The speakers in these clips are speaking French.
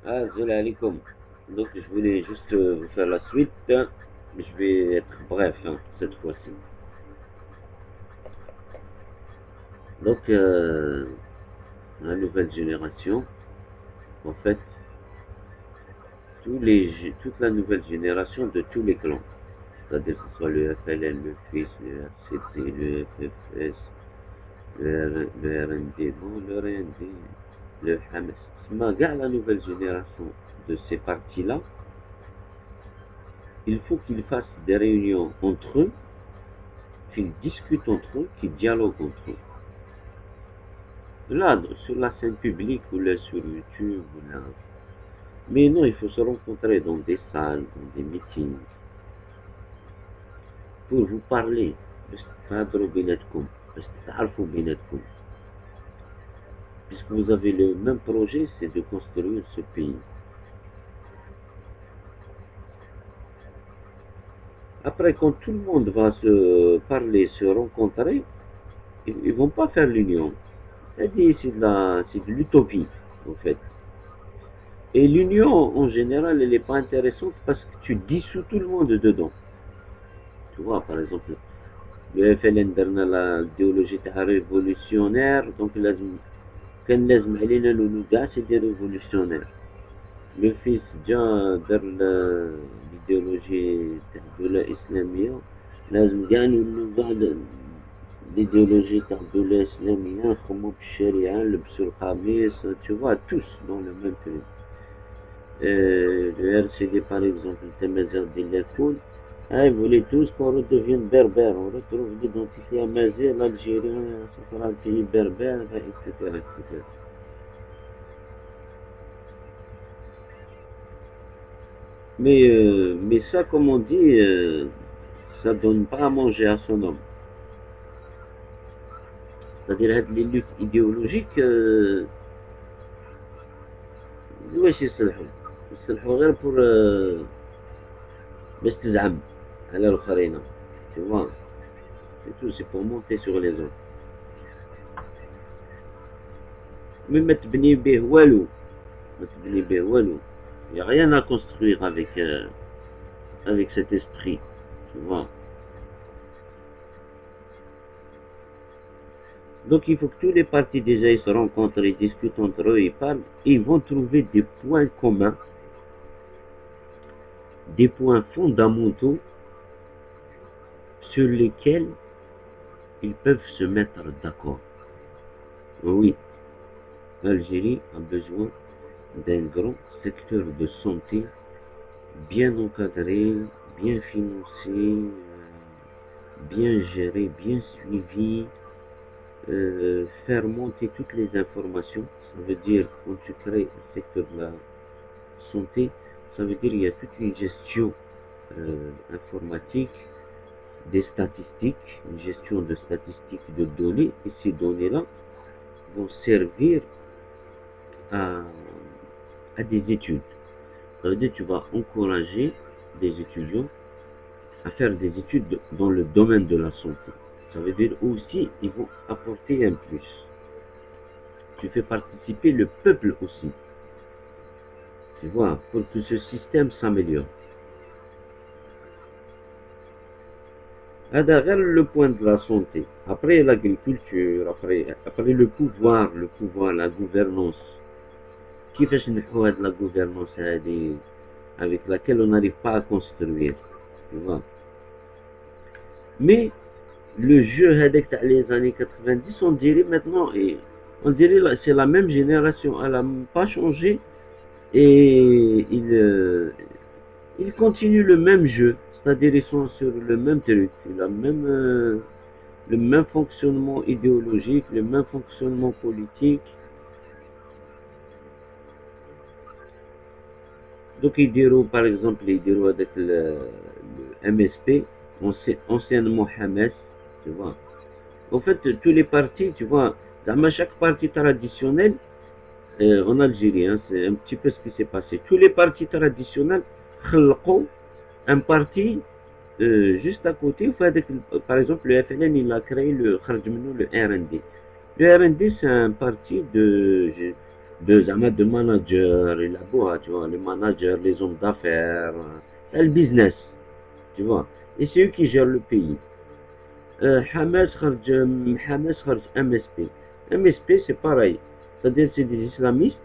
Salam alaikum. Donc je voulais juste vous faire la suite. Je vais être bref cette fois-ci. Donc la nouvelle génération, en fait, toute la nouvelle génération de tous les clans, c'est-à-dire que ce soit le FLN, le FIS, le RCT, le FFS, le RND, bon, le RND, le Hamas. Regarde la nouvelle génération de ces partis-là, il faut qu'ils fassent des réunions entre eux, qu'ils discutent entre eux, qu'ils dialoguent entre eux. Là, sur la scène publique ou là sur YouTube, ou là. Mais non, il faut se rencontrer dans des salles, dans des meetings, pour vous parler. Puisque vous avez le même projet, c'est de construire ce pays. Après, quand tout le monde va se parler, se rencontrer, ils ne vont pas faire l'union. C'est de l'utopie, en fait. Et l'union, en général, elle n'est pas intéressante parce que tu dissous tout le monde dedans. Tu vois, par exemple, le FLN درنا l'idéologie révolutionnaire, donc كان لازم علينا نولو كاع سي دي ريفولوسيونير. لو فيس جا دار l'idéologie تاع الدولة الإسلامية، لازم كاع نولو كاع l'idéologie تاع الدولة الإسلامية، نخدمو بالشريعة، نلبسو القميص، tu vois, tous dans le même truc. Le RCD par exemple, Tamazer Dilakoul, ils voulaient tous qu'on redevienne berbère, on retrouve l'identité amazigh, l'Algérie, ça sera un pays berbère, etc., etc. Mais ça, comme on dit, ça donne pas à manger à son homme. C'est-à-dire les luttes idéologiques, واش يصلحوا؟ يصلحوا غير pour باش تزعم على الآخرين. Tu vois, c'est tout, c'est pour monter sur les autres. Mais ما تبني به والو. Il n'y a rien à construire avec cet esprit, tu vois. Donc il faut que tous les partis déjà ils se rencontrent, ils discutent entre eux, ils parlent, et ils vont trouver des points communs, des points fondamentaux sur lesquels ils peuvent se mettre d'accord. Oui, l'Algérie a besoin d'un grand secteur de santé bien encadré, bien financé, bien géré, bien suivi, faire monter toutes les informations. Ça veut dire, quand tu crées un secteur de la santé, ça veut dire qu'il y a toute une gestion informatique, des statistiques, une gestion de statistiques de données, et ces données-là vont servir à des études. Ça veut dire que tu vas encourager des étudiants à faire des études dans le domaine de la santé. Ça veut dire aussi ils vont apporter un plus. Tu fais participer le peuple aussi. Tu vois, pour que ce système s'améliore. هذا le point de la santé. Après l'agriculture, après le pouvoir, la gouvernance. كيفاش نحو هاد la gouvernance هذه avec laquelle on n'arrive pas à construire. Tu vois. Mais le jeu هذاك تاع les années 90, on dirait maintenant, et on dirait c'est la même génération, elle n'a pas changé, et ils continuent le même jeu, c'est-à-dire ils sont sur le même truc, le même fonctionnement idéologique, le même fonctionnement politique. Donc ils diront par exemple, ils diront avec le MSP, anciennement Hamas, tu vois. En fait, tous les partis, tu vois, dans chaque parti traditionnel, en Algérie, hein, c'est un petit peu ce qui s'est passé. Tous les partis traditionnels, un parti juste à côté. Par exemple, le FLN, il a créé le RND. Le RND, c'est un parti de managers, et là-bas, tu vois, les managers, les hommes d'affaires, le business, tu vois. Et c'est eux qui gèrent le pays. Hamas خرج MSP. MSP, c'est pareil. C'est-à-dire, c'est des islamistes,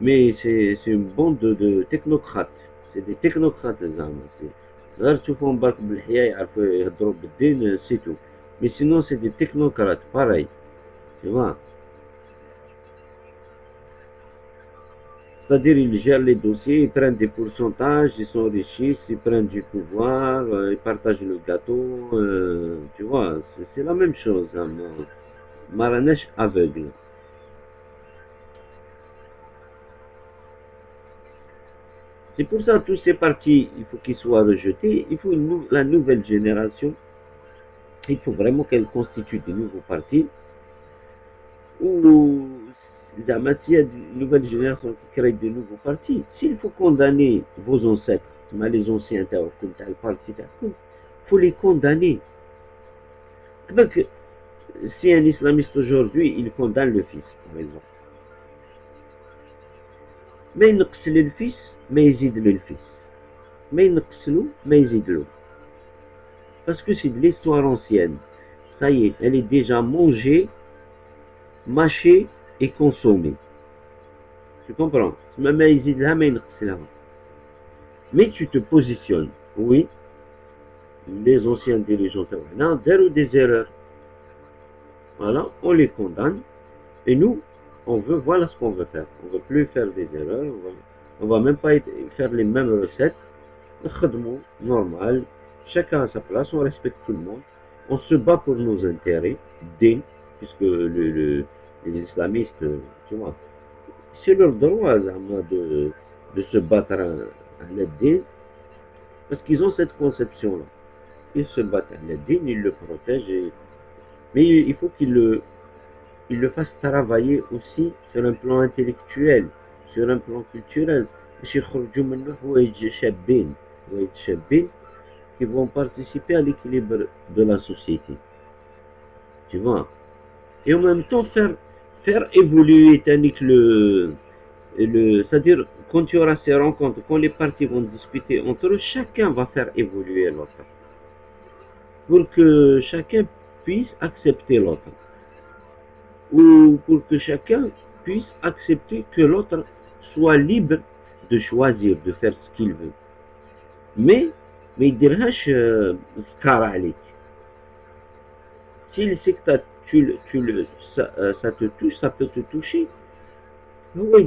mais c'est une bande de technocrates. C'est des technocrates, les Hamas. غير تشوفهم برك بالحياة يعرفوا يهضروا بالدين سي تو. Mais sinon, c'est des technocrates, pareil. Tu vois. C'est-à-dire, ils gèrent les dossiers, ils prennent des pourcentages, ils s'enrichissent, ils prennent du pouvoir, ils partagent le gâteau, tu vois, c'est la même chose, hein, Maranesh aveugle. C'est pour ça que tous ces partis, il faut qu'ils soient rejetés, il faut la nouvelle génération, il faut vraiment qu'elle constitue de nouveaux partis, ou s'il y a une nouvelle génération qui crée de nouveaux partis, s'il faut condamner vos ancêtres, les anciens, il faut les condamner. Donc, si un islamiste aujourd'hui, il condamne le fils, par exemple. ما ينقص للفيس ما يزيد للفيس ما ينقص له ما يزيد له parce que c'est de l'histoire ancienne. Ça y est, elle est déjà mangée, mâchée et consommée. Tu comprends? ما يزيد لها ما ينقص لها. Mais tu te positionnes. Oui, les anciens dirigeants ont des erreurs. Voilà, on les condamne. Et nous, on veut, voilà ce qu'on veut faire. On ne veut plus faire des erreurs. On va même pas faire les mêmes recettes. Normal. Chacun à sa place. On respecte tout le monde. On se bat pour nos intérêts. Puisque les islamistes, tu vois, c'est leur droit de se battre à l'aide, parce qu'ils ont cette conception-là. Ils se battent à l'aide, ils le protègent. Mais il faut qu'ils le fassent travailler aussi sur un plan intellectuel, sur un plan culturel. Qui vont participer à l'équilibre de la société. Tu vois? Et en même temps faire évoluer c'est-à-dire quand tu auras ces rencontres, quand les partis vont discuter entre eux, chacun va faire évoluer l'autre. Pour que chacun puisse accepter l'autre. Ou pour que chacun puisse accepter que l'autre soit libre de choisir, de faire ce qu'il veut. Mais ما يديرهاش سكار عليك. S'il sait que ça te touche, ça peut te toucher. هو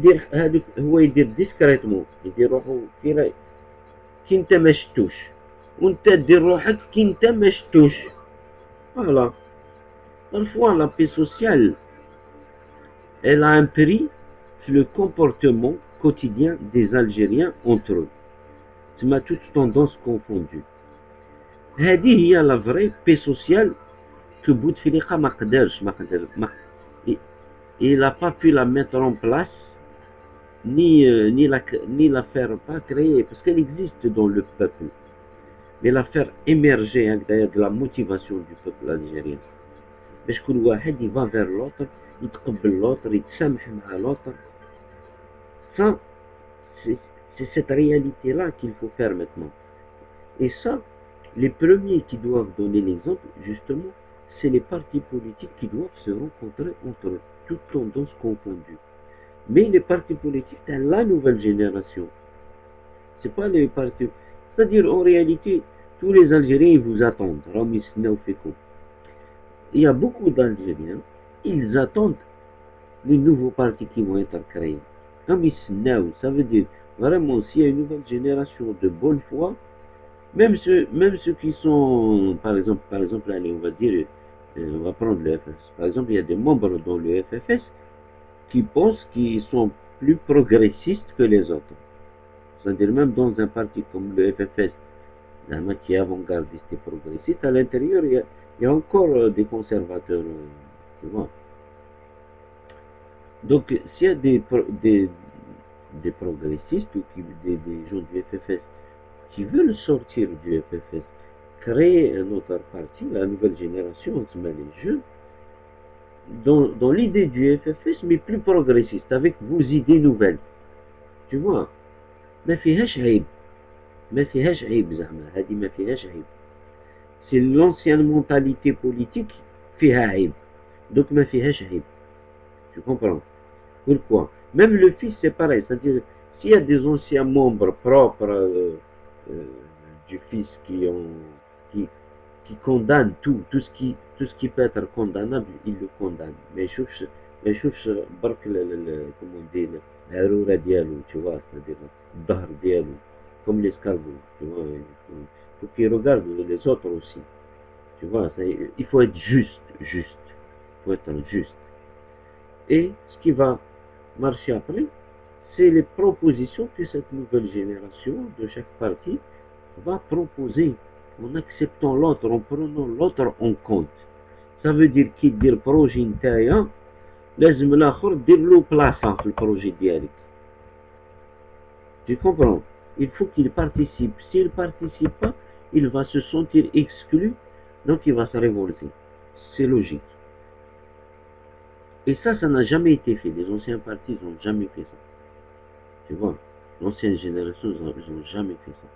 يدير ديسكريتمون، يدير روحو كي انت ما شتوش، وانت دير روحك كي انت ما شتوش. Voilà. Parfois, la paix sociale, elle a un prix sur le comportement quotidien des Algériens entre eux. C'est ma toute tendance confondue. هذه هي la vraie paix sociale que Bouteflika ما قدرش il n'a pas pu la mettre en place ni la faire pas créer parce qu'elle existe dans le peuple, mais la faire émerger de la motivation du peuple algérien. باش كل واحد il va vers l'autre, يتقبل l'autre, يتسامح مع l'autre. Ça, c'est cette réalité-là qu'il faut faire maintenant. Et ça, les premiers qui doivent donner l'exemple, justement, c'est les partis politiques qui doivent se rencontrer entre eux, toutes tendances confondues. Mais les partis politiques, c'est la nouvelle génération. C'est pas les partis. C'est-à-dire, en réalité, tous les Algériens, ils vous attendent. Il y a beaucoup d'Algériens, ils attendent les nouveaux partis qui vont être créés. Ça veut dire, vraiment, s'il y a une nouvelle génération de bonne foi, même ceux qui sont, par exemple, allez, on va dire, on va prendre le FFS. Par exemple, il y a des membres dans le FFS qui pensent qu'ils sont plus progressistes que les autres. C'est-à-dire même dans un parti comme le FFS, qui est avant-gardiste et progressiste, à l'intérieur, il y a encore des conservateurs, tu vois. Donc, s'il y a des progressistes ou des gens du FFS qui veulent sortir du FFS, créer un autre parti, la nouvelle génération, les jeunes, dans l'idée du FFS, mais plus progressiste, avec vos idées nouvelles. Tu vois, ما فيهاش عيب ما فيهاش عيب زعما هذه ما فيهاش عيب. C'est l'ancienne mentalité politique فيها عيب, donc ما فيهاش عيب. Tu comprends? Pourquoi? Même le fils, c'est pareil. C'est-à-dire, s'il y a des anciens membres propres euh, du fils qui, qui condamnent tout ce qui peut être condamnable, il le condamne. ما يشوفش برك comment on dit العرورة ديالو, tu vois, c'est-à-dire الظهر ديالو, comme l'escargot, tu vois. Il faut qu'il regarde les autres aussi, tu vois. Il faut être juste. Il faut être juste. Et ce qui va marcher après, c'est les propositions que cette nouvelle génération de chaque parti va proposer en acceptant l'autre, en prenant l'autre en compte. Ça veut dire qu'il dit le projet نتايا لازم الاخر دير له بلاصه في البروجي ديالك. Tu comprends? Il faut qu'il participe. S'il ne participe pas, il va se sentir exclu, donc il va se révolter. C'est logique. Et ça n'a jamais été fait. Les anciens partis n'ont jamais fait ça. Tu vois, l'ancienne génération, ils n'ont jamais fait ça.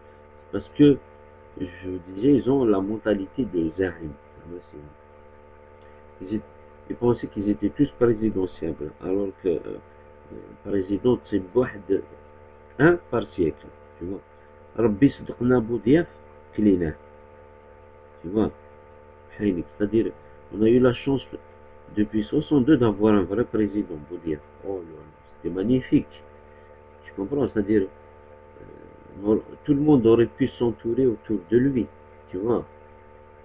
Parce que, je disais, ils ont la mentalité de Zahim. Ils pensaient qu'ils étaient tous présidentiables, alors que président, c'est un par siècle. Tu vois, Rabbi Sadqna Boudiaf, Klina. Tu vois, c'est-à-dire, on a eu la chance depuis 62 d'avoir un vrai président, Boudiaf. Oh là, c'était magnifique. Tu comprends? C'est-à-dire, tout le monde aurait pu s'entourer autour de lui, tu vois.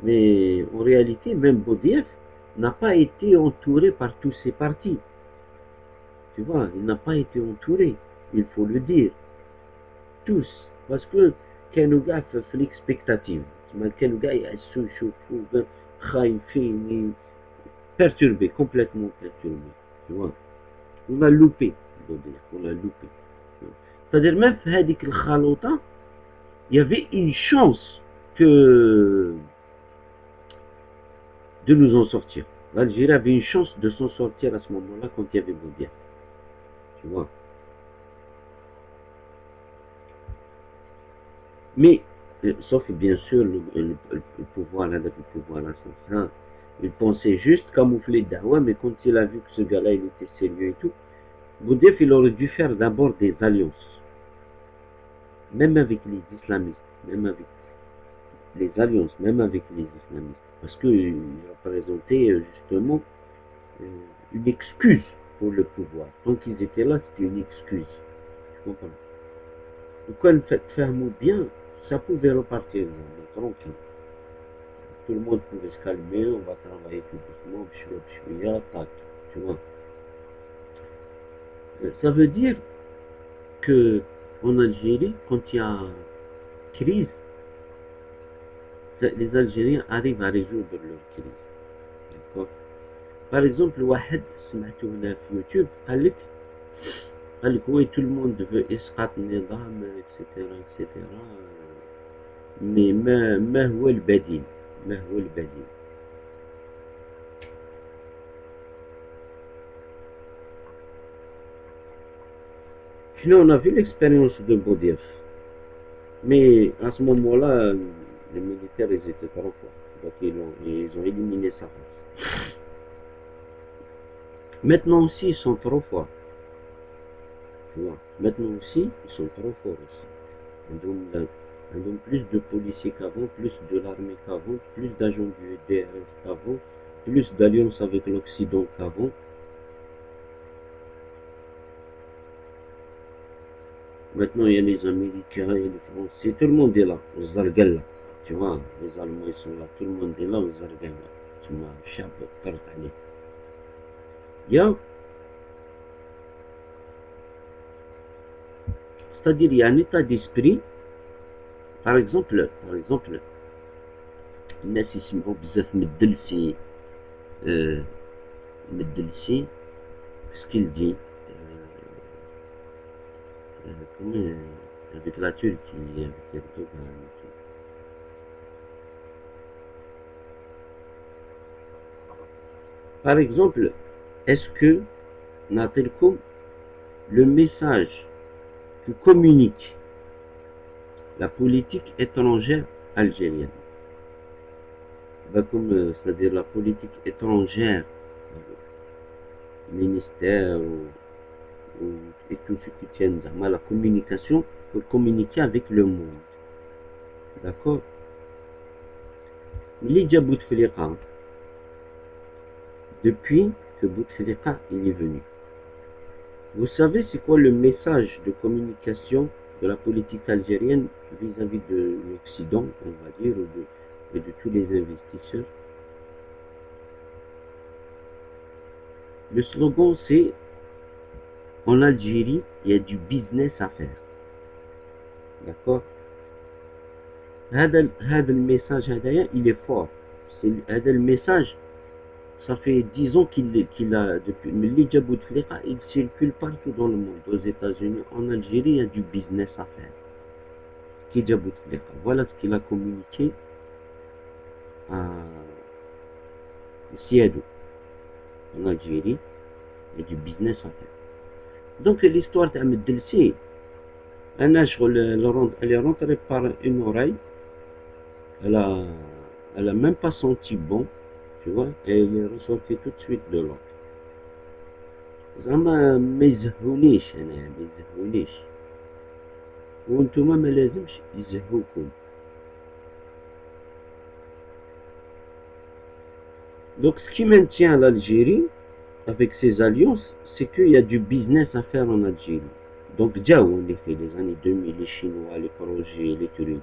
Mais en réalité, même Boudiaf n'a pas été entouré par tous ses partis. Tu vois, il n'a pas été entouré, il faut le dire. Tous. Parce que كانوا قاع في l'expectative. كانوا قاع يعسوا يشوفوا خايفين, perturbés, complètement perturbés. Tu vois. On a loupé, on a loupé. C'est-à-dire même في هذيك الخلوطة, il y avait une chance que de nous en sortir. L'Algérie avait une chance de s'en sortir à ce moment-là quand il y avait Boudia. Tu vois. Mais, sauf bien sûr le pouvoir, le pouvoir assassin, il pensait juste camoufler Dawa, mais quand il a vu que ce gars-là, il était sérieux et tout, Boudef, il aurait dû faire d'abord des alliances. Même avec les islamistes, même avec les alliances, même avec les islamistes. Parce qu'il représentait justement une excuse pour le pouvoir. Tant qu'ils étaient là, c'était une excuse. Tu comprends? Donc quand le ferme bien, ça pouvait repartir tranquille. Tout le monde pouvait se calmer, on va travailler tout doucement, tac, tu vois. Ça veut dire que en Algérie, quand il y a crise, les Algériens arrivent à résoudre leur crise. D'accord? Par exemple, واحد سمعته هنا في يوتيوب قال لك oui, tout le monde veut اسقاط النظام etc etc, mais ما هو البديل؟ ما هو البديل؟ Nous, on a vu l'expérience de Boudiaf, mais à ce moment-là, les militaires, ils étaient trop forts. Donc, ils ont éliminé sa race. Maintenant aussi, ils sont trop forts. Tu vois. Maintenant aussi, ils sont trop forts aussi. Ils ont plus de policiers qu'avant, plus de l'armée qu'avant, plus d'agents du DRF qu'avant, plus d'alliances avec l'Occident qu'avant. Maintenant, il y a les Américains, il y a les Français, tout le monde est là, aux Zargalla. Tu vois, les Allemands, ils sont là, tout le monde est là, aux Zargalla. Tu m'as échappé, il y a, c'est-à-dire, il y a un état d'esprit, par exemple, الناس يسمعوا بزاف مدلسي ce qu'il dit, comment, avec la Turquie, avec Erdogan, Par exemple, est-ce que نعطيلكم le message que communique la politique étrangère algérienne, c'est-à-dire la politique étrangère, ministère et tout ce qui tient à la communication pour communiquer avec le monde. D'accord? Lydia Bouteflika, depuis que Bouteflika il est venu, vous savez c'est quoi le message de communication de la politique algérienne vis-à-vis de l'Occident, on va dire, et de tous les investisseurs? Le slogan c'est en Algérie, il y a du business à faire. D'accord? هذا الميساج هذايا il est fort. هذا الميساج ça fait 10 ans qu'il a depuis ملي جا بوتفليقة il circule partout dans le monde, aux États-Unis, en Algérie, il y a du business à faire. Qui جا بوتفليقة, voilà ce qu'il a communiqué à Siadou. En Algérie, il y a du business à faire. Donc l'histoire de Ahmed Delsi, elle est rentrée par une oreille, elle a même pas senti bon, tu vois, et elle est ressortie tout de suite de l'autre. زعما ما يزهونيش انا، ما يزهونيش، وانتوما ما لازمش يزهوكم. Donc ce qui maintient l'Algérie avec ses alliances, c'est qu'il y a du business à faire en Algérie. Donc جاو en effet les années 2000, les Chinois, les projets, les Turcs.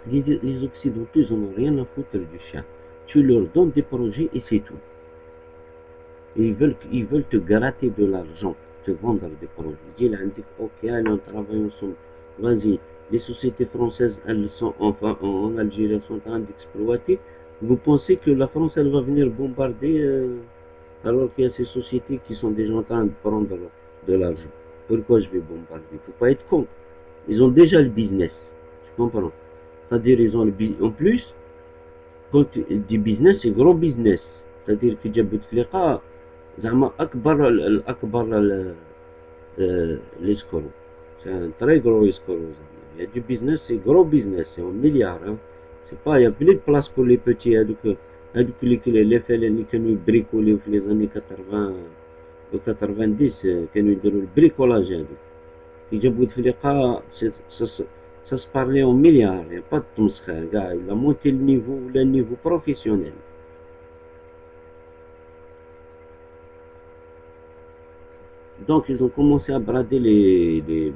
Les Occidentaux, ils en ont rien à foutre du chien. Tu leur donnes des projets et c'est tout. Et ils veulent te gratter de l'argent, te vendre des projets. Dis là, ok, allez, on travaille ensemble. Vas-y, les sociétés françaises, elles sont en Algérie, elles sont en train d'exploiter. Vous pensez que la France, elle va venir bombarder alors qu'il y a ces sociétés qui sont déjà en train de prendre de l'argent? Pourquoi je vais bombarder? Il ne faut pas être con. Ils ont déjà le business. Tu comprends? C'est-à-dire, ils ont le business. En plus, quand tu dis business, c'est gros business. C'est-à-dire que جا بوتفليقة زعما اكبر l'escroc. C'est un très gros escroc. Il y a du business, c'est gros business, c'est en milliards. Hein. C'est pas, il y a plus de place pour les petits. هذوك les فلان اللي كانوا يبريكوليو في les années 80 و 90 كانوا يديروا البريكولاج هذوك. في جا بوتفليقة ça se parlait en milliards, il n'y a pas de تمسخير كاع. Il a monté le niveau, le niveau professionnel. Donc ils ont commencé à brader les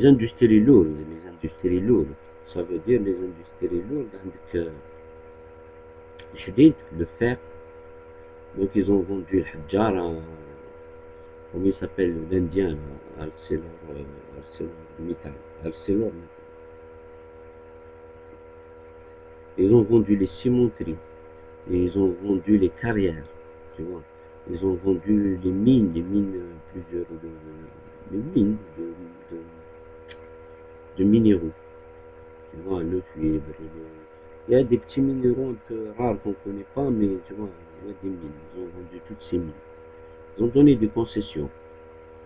industries lourdes. Les industries lourdes, ça veut dire les industries lourdes avec le fer. Donc ils ont vendu le Hadjar à, comment il s'appelle, l'Indien, Arcelor. Ils ont vendu les cimenteries, et ils ont vendu les carrières, tu vois. Ils ont vendu les mines, plusieurs mines de minéraux. Tu vois, le cuivre. Il y a des petits minéraux un peu rares qu'on ne connaît pas, mais tu vois, il y a des mines. Ils ont vendu toutes ces mines. Ils ont donné des concessions.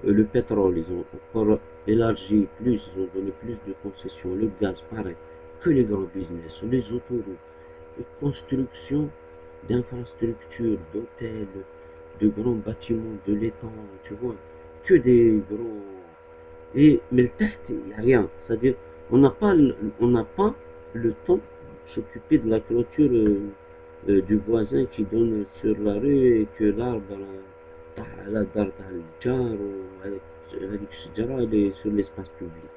Le pétrole, ils ont encore élargi plus, ils ont donné plus de concessions. Le gaz, pareil. Que les grands business, les autoroutes, les constructions d'infrastructures, d'hôtels, de grands bâtiments de l'État, tu vois, que des gros. Et mais le test, il n'y a rien. C'est-à-dire, on n'a pas le temps de s'occuper de la clôture du voisin qui donne sur la rue et que l'arbre على الدار تاع الجار وهذيك الشجرة اللي sur l'espace public.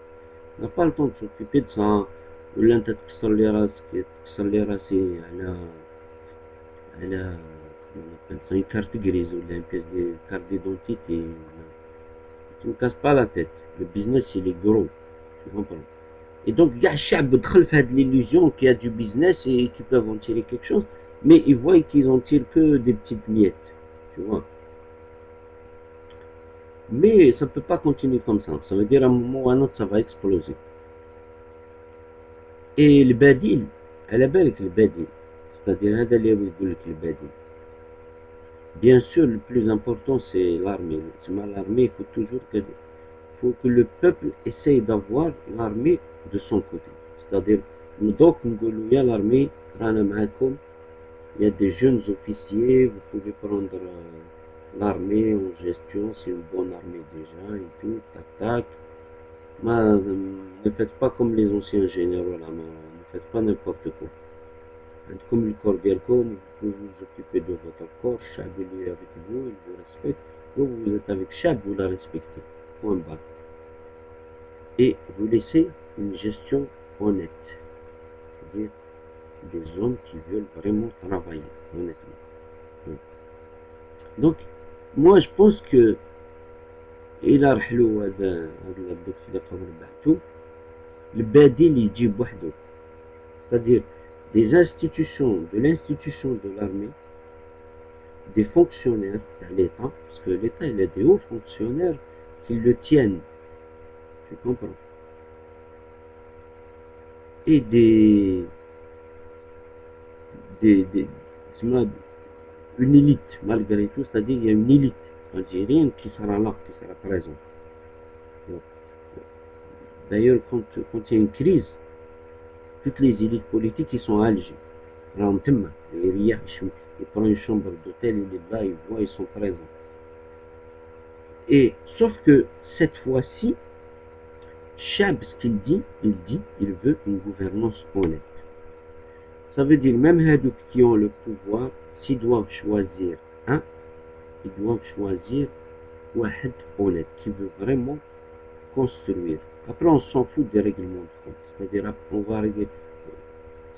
On n'a pas le temps de s'occuper de ça. ولا انت تكسر لي راسي على une carte grise ou une pièce de carte d'identité. Tu ne casses pas la tête. Le business, il est gros. Tu comprends? Et donc, il y a الشعب دخل في هذه l'illusion qu'il y a du business et qu'ils peuvent en tirer quelque chose, mais ils voient qu'ils en tirent que des petites miettes. Tu vois? Mais ça ne peut pas continuer comme ça. Ça veut dire à un moment ou à un autre, ça va exploser. Et le badil, à la belle, le badil, c'est-à-dire هذا اللي يقول لك البديل. Bien sûr, le plus important, c'est l'armée. L'armée, il faut toujours faut que le peuple essaye d'avoir l'armée de son côté. C'est-à-dire, donc, il y a l'armée, il y a des jeunes officiers, vous pouvez prendre l'armée en gestion, c'est une bonne armée déjà, et tout, tac, tac. Ne faites pas comme les anciens généraux là, ne faites pas n'importe quoi. Comme le corps d'Elcom, vous pouvez vous occuper de votre corps, Chab est avec vous, il vous respecte. Vous êtes avec Chab, vous la respectez. Point barre. Et vous laissez une gestion honnête. C'est-à-dire des hommes qui veulent vraiment travailler, honnêtement. Donc, moi je pense que إلا رحلوا هذا الدكتور اللي قبل بعثو البديل يجيب وحده. C'est-à-dire des institutions, de l'institution de l'armée, des fonctionnaires de l'État, parce que l'État il a des hauts fonctionnaires qui le tiennent, tu comprends, et une élite malgré tout, c'est-à-dire il y a une élite algérienne qui sera là, qui sera présente. D'ailleurs, quand il y a une crise, toutes les élites politiques qui sont à Alger, ils prennent une chambre d'hôtel, il est là, ils voient, ils sont présents. Et sauf que cette fois-ci, Chab, ce qu'il dit, il veut une gouvernance honnête. Ça veut dire même Hadouk qui ont le pouvoir, s'ils doivent choisir un, ils doivent choisir Wahed honnête, qui veut vraiment construire. Après, on s'en fout des règlements de compte. C'est-à-dire, on va régler.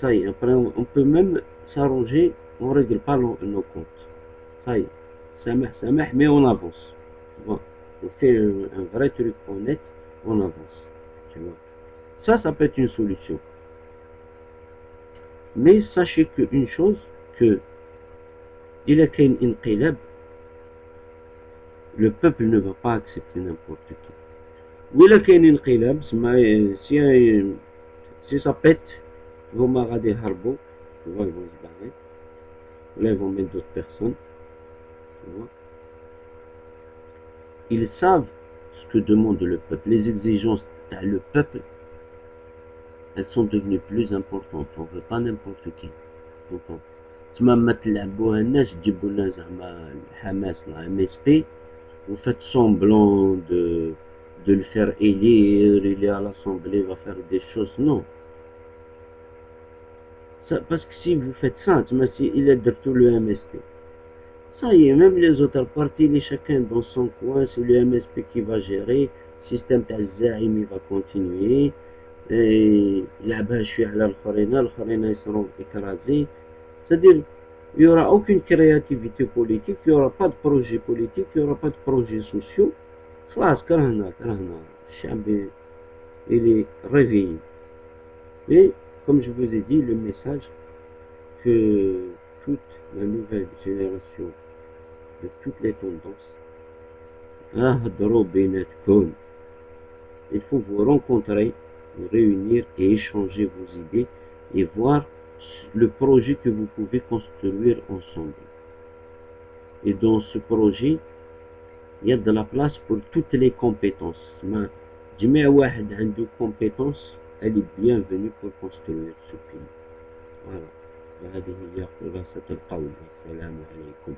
Ça y est, après, on peut même s'arranger, on ne règle pas nos comptes. Ça y est, samah, mais on avance. Bon, on fait un vrai truc honnête, on avance. Tu vois. Ça peut être une solution. Mais sachez qu'une chose, que il a qu'un inqilab, le peuple ne va pas accepter n'importe qui. وإلا كاين انقلاب si ça pète, هما غادي يهربوا, tu vois, ils vont se barrer, là ils vont mettre d'autres personnes, tu vois. Ils savent ce que demande le peuple, les exigences du peuple, elles sont devenues plus importantes, on ne veut pas n'importe qui, تما ما تلعبوهالناش تجيبوا لنا زعما الحماس لا MSP, vous faites semblant de le faire élire, il est à l'Assemblée, il va faire des choses, non. Ça, parce que si vous faites ça, il est de tout le MSP. Ça y est, même les autres partis, les chacun dans son coin, c'est le MSP qui va gérer, le système Tazaïm il va continuer, et là-bas je suis à l'Al-Kharina, ils seront écrasés. C'est-à-dire, il n'y aura aucune créativité politique, il n'y aura pas de projet politique, il n'y aura pas de projets sociaux. خلاص كرهنا الشعب il est réveillé. Et comme je vous ai dit, le message que toute la nouvelle génération de toutes les tendances, il faut vous rencontrer, vous réunir et échanger vos idées et voir le projet que vous pouvez construire ensemble. Et dans ce projet, il y a de la place pour toutes les compétences. جميع واحد عنده compétence, elle est bienvenue pour construire ce pays. Voilà. وهذه هي خلاصة القول. السلام عليكم.